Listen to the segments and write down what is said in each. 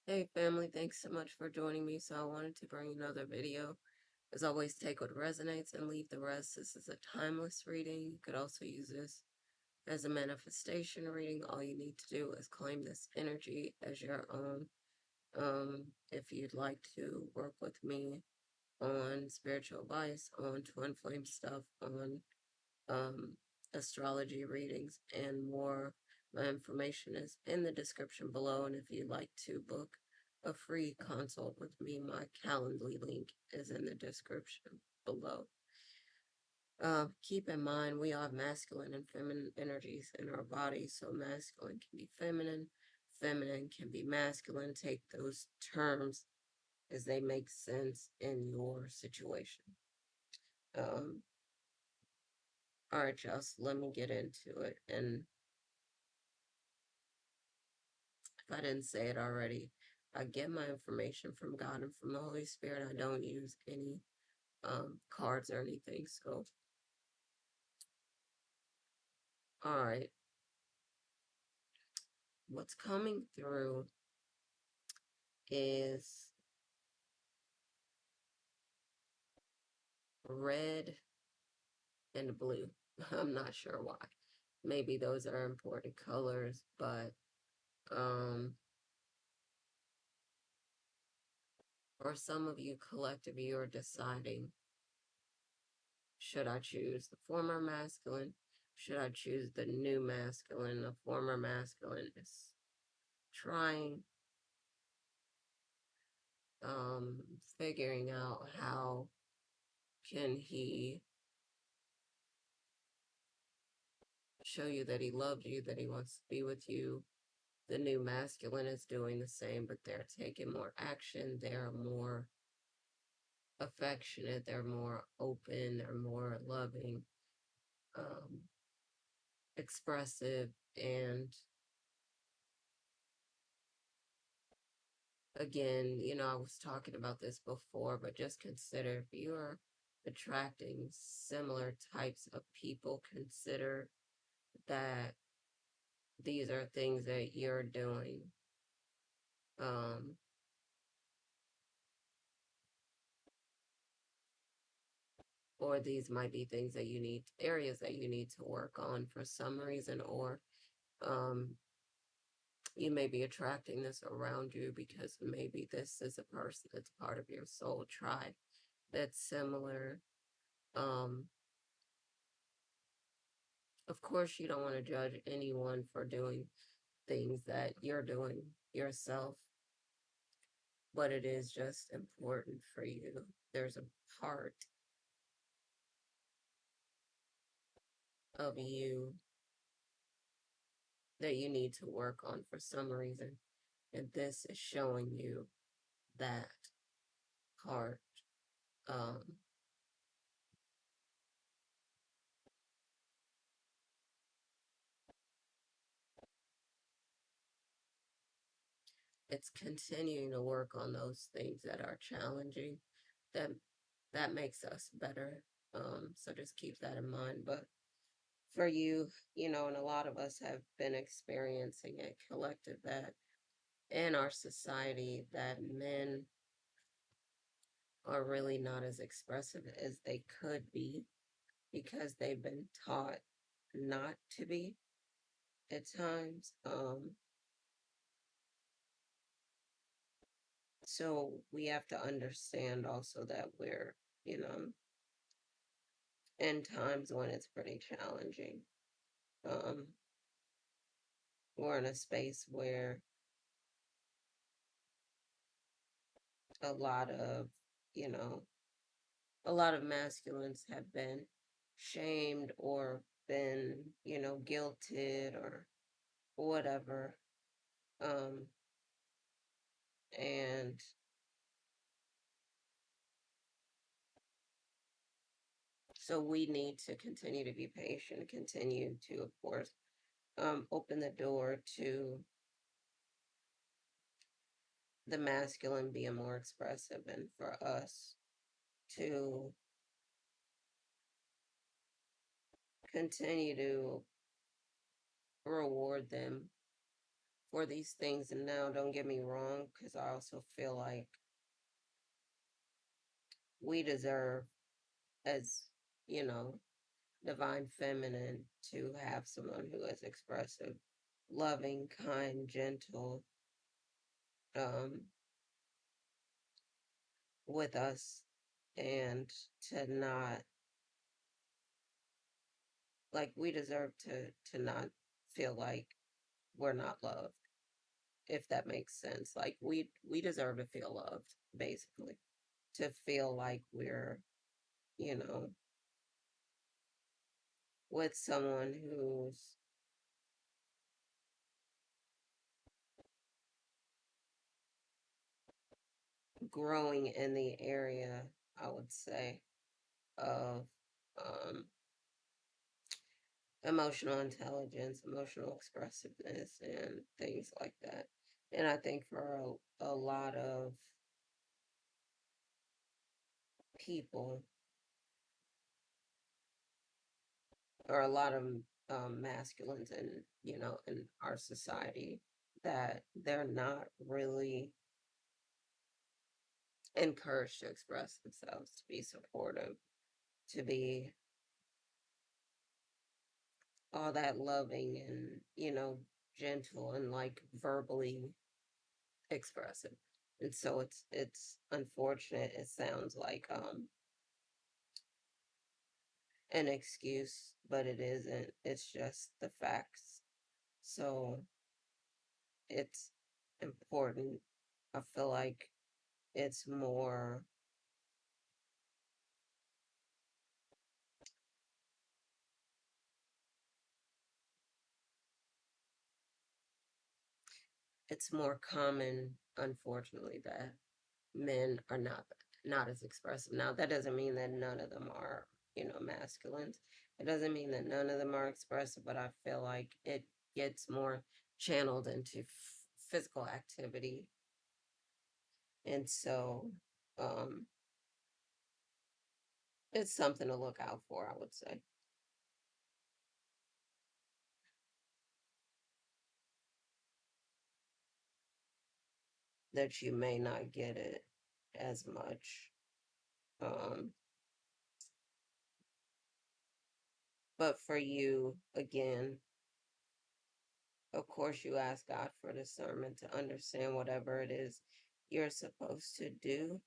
Hey family, thanks so much for joining me. So I wanted to bring another video. As always, take what resonates and leave the rest. This is a timeless reading. You could also use this as a manifestation reading. All you need to do is claim this energy as your own. If you'd like to work with me on spiritual advice, on twin flame stuff, on um, astrology readings, and more. My information is in the description below, and if you'd like to book a free consult with me, my Calendly link is in the description below. Keep in mind, we all have masculine and feminine energies in our bodies, so masculine can be feminine, feminine can be masculine. Take those terms as they make sense in your situation. Um, all right, just let me get into it. And if I didn't say it already, I get my information from God and from the Holy Spirit. I don't use any cards or anything. So, all right, what's coming through is red and blue. I'm not sure why. Maybe those are important colors, but um, for some of you collectively, you're deciding, should I choose the former masculine? Should I choose the new masculine? The former masculine is trying, figuring out how can he show you that he loves you, that he wants to be with you. The new masculine is doing the same, but they're taking more action. They're more affectionate. They're more open. They're more loving, um, expressive. And again, I was talking about this before, but just consider if you're attracting similar types of people, consider that these are things that you're doing. Um, or these might be things that you need, areas that you need to work on for some reason, or um, you may be attracting this around you because maybe this is a person that's part of your soul tribe that's similar. Um, of course, you don't want to judge anyone for doing things that you're doing yourself, but it is just important for you. There's a part of you that you need to work on for some reason. And this is showing you that part. Um, it's continuing to work on those things that are challenging. That that makes us better. So just keep that in mind. But for you, and a lot of us have been experiencing a collective that in our society that men are really not as expressive as they could be because they've been taught not to be at times. So we have to understand also that we're, you know, in times when it's pretty challenging. Um, we're in a space where a lot of, you know, a lot of masculines have been shamed or been, guilted or whatever. Um, and so we need to continue to be patient, continue to, of course, open the door to the masculine being more expressive and for us to continue to reward them for these things. And now, don't get me wrong, because I also feel like we deserve, as you know, divine feminine, to have someone who is expressive, loving, kind, gentle, um, with us, and to not, like, we deserve to not feel like we're not loved, if that makes sense. Like, we deserve to feel loved, basically, to feel like we're, you know, with someone who's growing in the area, I would say, of um, emotional intelligence, emotional expressiveness, and things like that. And I think for a lot of people, or a lot of masculines in, in our society, that they're not really encouraged to express themselves, to be supportive, to be all that loving and, gentle and like verbally expressive. And so it's unfortunate. It sounds like an excuse, but it isn't. It's just the facts. So it's important. I feel like it's more, it's more common, unfortunately, that men are not as expressive. Now, that doesn't mean that none of them are, masculines. It doesn't mean that none of them are expressive, but I feel like it gets more channeled into physical activity. And so, um, it's something to look out for, I would say. That you may not get it as much. Um, but for you, again, of course, you ask God for discernment to understand whatever it is you're supposed to do.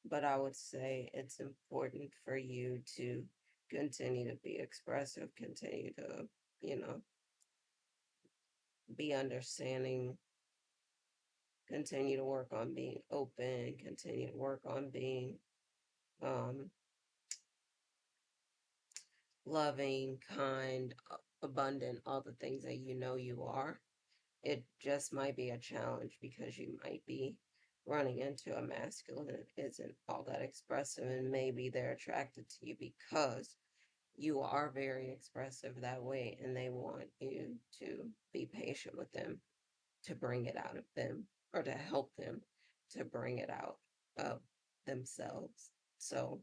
But I would say it's important for you to continue to be expressive, continue to, you know, be understanding, continue to work on being open, continue to work on being um, loving, kind, abundant, all the things that you know you are. It just might be a challenge because you might be running into a masculine that isn't all that expressive, and maybe they're attracted to you because you are very expressive that way, and they want you to be patient with them, to bring it out of them, or to help them to bring it out of themselves. So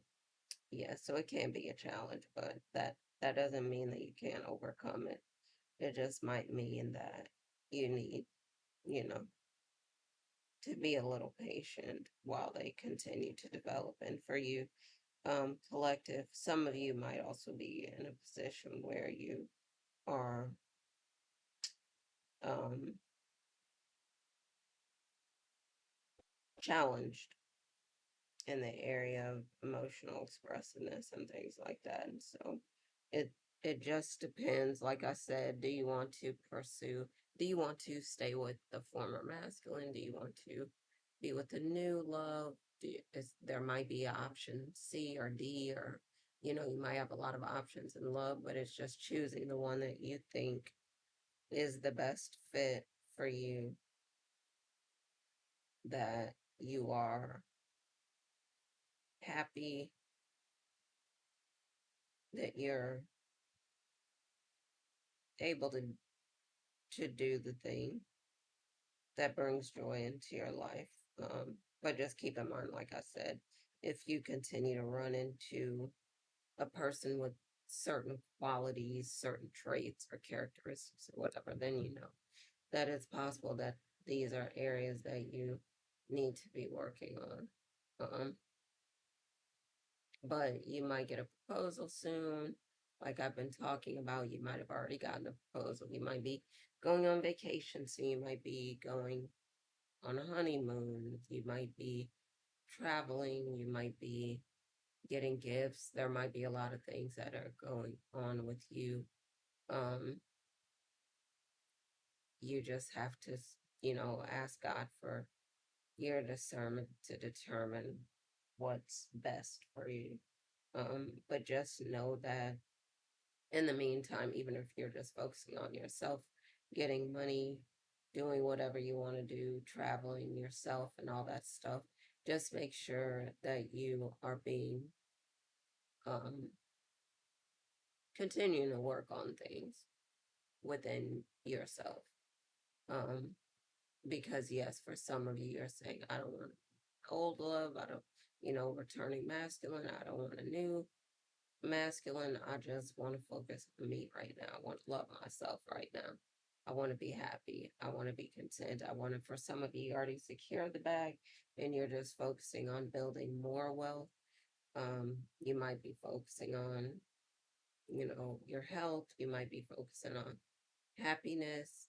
yeah, so it can be a challenge, but that doesn't mean that you can't overcome it. It just might mean that you need, you know, to be a little patient while they continue to develop. And for you, collective, some of you might also be in a position where you are um, challenged in the area of emotional expressiveness and things like that. And so it it just depends. Like I said, do you want to stay with the former masculine? Do you want to be with the new love? There might be an option C or D, or you might have a lot of options in love, but it's just choosing the one that you think is the best fit for you, that you are happy, that you're able to do the thing that brings joy into your life. But just keep in mind, like I said, if you continue to run into a person with certain qualities, certain traits or characteristics or whatever, then that it's possible that these are areas that you need to be working on. Um, but you might get a proposal soon. Like I've been talking about, you might have already gotten a proposal. You might be going on vacation, so you might be going on a honeymoon. You might be traveling. You might be getting gifts. There might be a lot of things that are going on with you. Um, you just have to, ask God for your discernment to determine what's best for you. But just know that in the meantime, even if you're just focusing on yourself, getting money, doing whatever you want to do, traveling yourself, and all that stuff, just make sure that you are being um, continuing to work on things within yourself. Um, because yes, for some of you, you're saying, I don't want old love, I don't, returning masculine, I don't want a new masculine. I just want to focus on me right now. I want to love myself right now. I want to be happy. I want to be content. I want to, for some of you, already secure the bag and you're just focusing on building more wealth. You might be focusing on, your health. You might be focusing on happiness,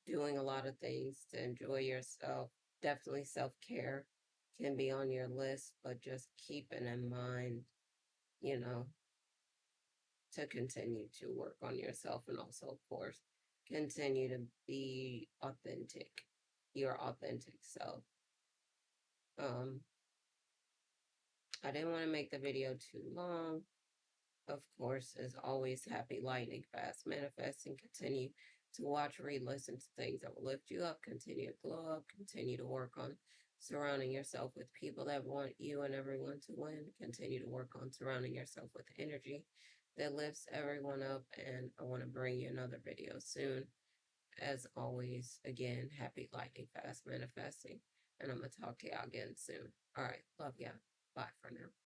doing a lot of things to enjoy yourself. Definitely self care can be on your list, but just keeping in mind, you know, to continue to work on yourself and also, of course, continue to be authentic, your authentic self. Um, I didn't want to make the video too long. Of course, as always, happy lightning fast manifesting. Continue to watch, read, listen to things that will lift you up. Continue to glow up. Continue to work on surrounding yourself with people that want you and everyone to win. Continue to work on surrounding yourself with energy that lifts everyone up. And I want to bring you another video soon. As always, again, happy lightning fast manifesting. And I'm going to talk to y'all again soon. All right. Love y'all. Bye for now.